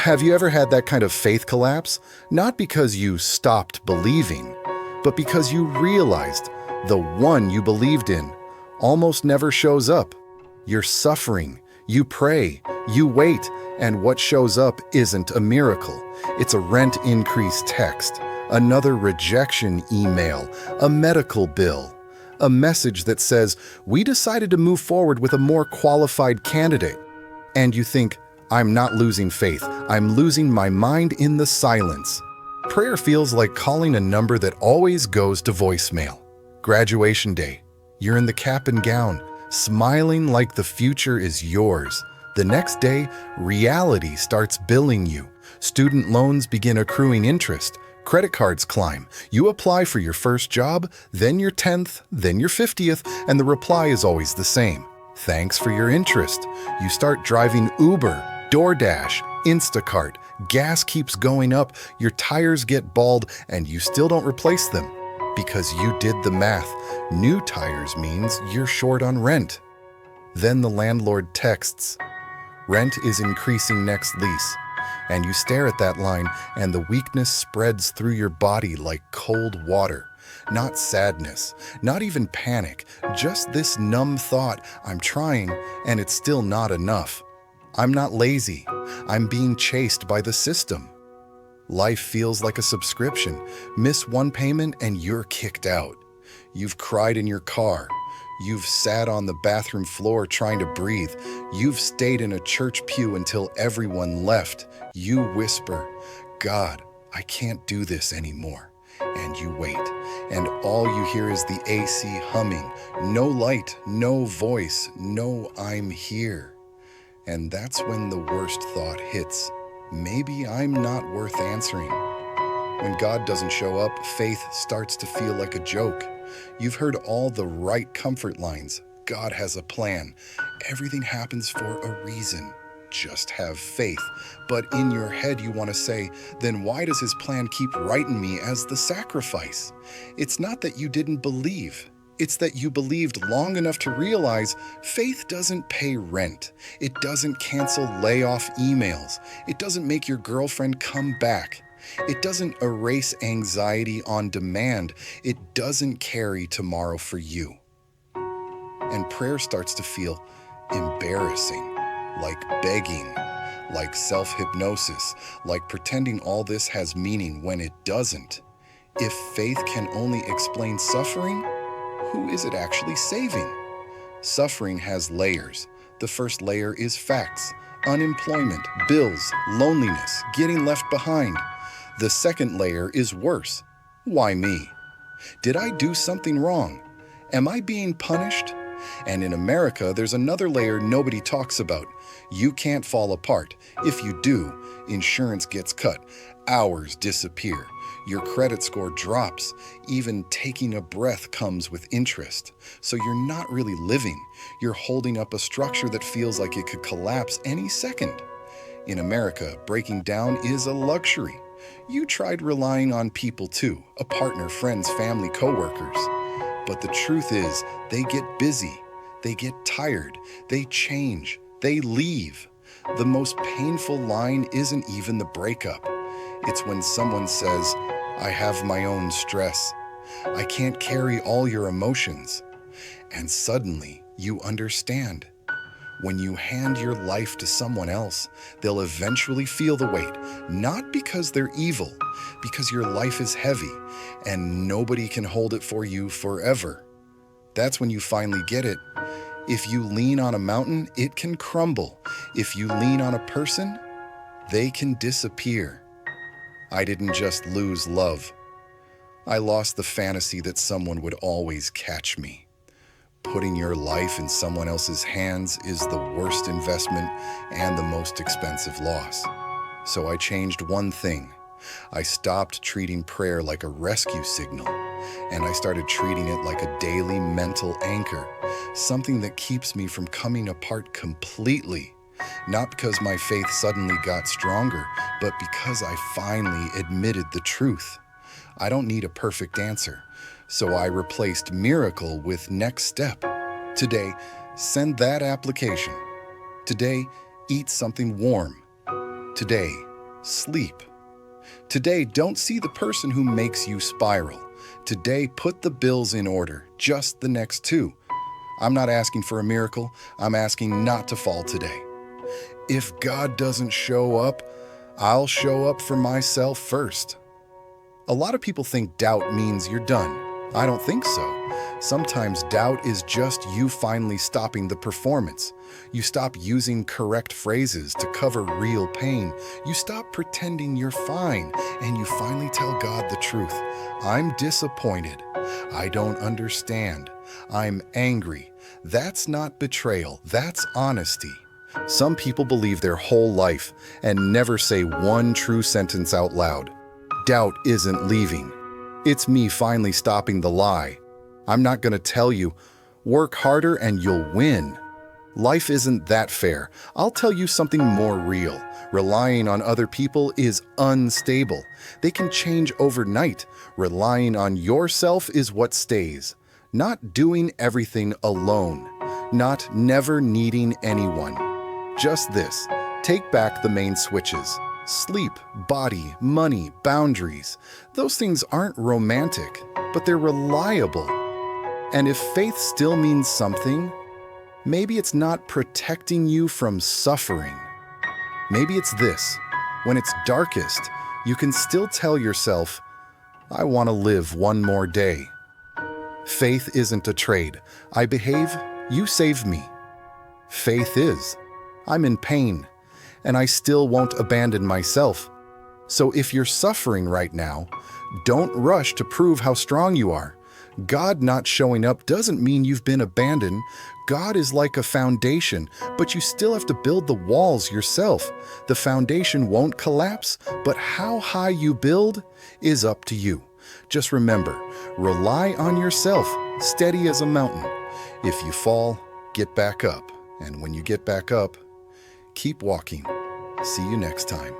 Have you ever had that kind of faith collapse? Not because you stopped believing, but because you realized the one you believed in almost never shows up. You're suffering, you pray, you wait, and what shows up isn't a miracle. It's a rent increase text, another rejection email, a medical bill, a message that says, "We decided to move forward with a more qualified candidate." And you think, "I'm not losing faith, I'm losing my mind in the silence." Prayer feels like calling a number that always goes to voicemail. Graduation day. You're in the cap and gown, smiling like the future is yours. The next day, reality starts billing you. Student loans begin accruing interest. Credit cards climb. You apply for your first job, then your 10th, then your 50th, and the reply is always the same. "Thanks for your interest." You start driving Uber, DoorDash, Instacart. Gas keeps going up, your tires get bald, and you still don't replace them. Because you did the math. New tires means you're short on rent. Then the landlord texts, "Rent is increasing next lease." And you stare at that line, and the weakness spreads through your body like cold water. Not sadness, not even panic, just this numb thought, "I'm trying, and it's still not enough. I'm not lazy. I'm being chased by the system." Life feels like a subscription. Miss one payment and you're kicked out. You've cried in your car. You've sat on the bathroom floor trying to breathe. You've stayed in a church pew until everyone left. You whisper, "God, I can't do this anymore." And you wait. And all you hear is the AC humming. No light, no voice, no "I'm here." And that's when the worst thought hits. Maybe I'm not worth answering. When God doesn't show up, faith starts to feel like a joke. You've heard all the right comfort lines. God has a plan. Everything happens for a reason. Just have faith. But in your head you want to say, then why does his plan keep writing me as the sacrifice? It's not that you didn't believe. It's that you believed long enough to realize faith doesn't pay rent. It doesn't cancel layoff emails. It doesn't make your girlfriend come back. It doesn't erase anxiety on demand. It doesn't carry tomorrow for you. And prayer starts to feel embarrassing, like begging, like self-hypnosis, like pretending all this has meaning when it doesn't. If faith can only explain suffering, who is it actually saving? Suffering has layers. The first layer is facts: unemployment, bills, loneliness, getting left behind. The second layer is worse. Why me? Did I do something wrong? Am I being punished? And in America, there's another layer nobody talks about. You can't fall apart. If you do, insurance gets cut. Hours disappear. Your credit score drops. Even taking a breath comes with interest. So you're not really living. You're holding up a structure that feels like it could collapse any second. In America, breaking down is a luxury. You tried relying on people too, a partner, friends, family, coworkers. But the truth is, they get busy, they get tired, they change, they leave. The most painful line isn't even the breakup. It's when someone says, "I have my own stress. I can't carry all your emotions." And suddenly you understand. When you hand your life to someone else, they'll eventually feel the weight, not because they're evil, because your life is heavy and nobody can hold it for you forever. That's when you finally get it. If you lean on a mountain, it can crumble. If you lean on a person, they can disappear. I didn't just lose love. I lost the fantasy that someone would always catch me. Putting your life in someone else's hands is the worst investment and the most expensive loss. So I changed one thing. I stopped treating prayer like a rescue signal, and I started treating it like a daily mental anchor, something that keeps me from coming apart completely. Not because my faith suddenly got stronger, but because I finally admitted the truth. I don't need a perfect answer. So I replaced miracle with next step. Today, send that application. Today, eat something warm. Today, Sleep. Today, don't see the person who makes you spiral. Today, put the bills in order, just the next two. I'm not asking for a miracle, I'm asking not to fall today. If God doesn't show up, I'll show up for myself first. A lot of people think doubt means you're done. I don't think so. Sometimes doubt is just you finally stopping the performance. You stop using correct phrases to cover real pain. You stop pretending you're fine, and you finally tell God the truth. I'm disappointed. I don't understand. I'm angry. That's not betrayal. That's honesty. Some people believe their whole life and never say one true sentence out loud. Doubt isn't leaving. It's me finally stopping the lie. I'm not going to tell you, work harder and you'll win. Life isn't that fair. I'll tell you something more real. Relying on other people is unstable. They can change overnight. Relying on yourself is what stays. Not doing everything alone. Not never needing anyone. Just this. Take back the main switches. Sleep, body, money, boundaries. Those things aren't romantic, but they're reliable. And if faith still means something, maybe it's not protecting you from suffering. Maybe it's this. When it's darkest, you can still tell yourself, I want to live one more day. Faith isn't a trade. I behave, you save me. Faith is. I'm in pain, and I still won't abandon myself. So if you're suffering right now, don't rush to prove how strong you are. God not showing up doesn't mean you've been abandoned. God is like a foundation, but you still have to build the walls yourself. The foundation won't collapse, but how high you build is up to you. Just remember, rely on yourself, steady as a mountain. If you fall, get back up. And when you get back up, keep walking. See you next time.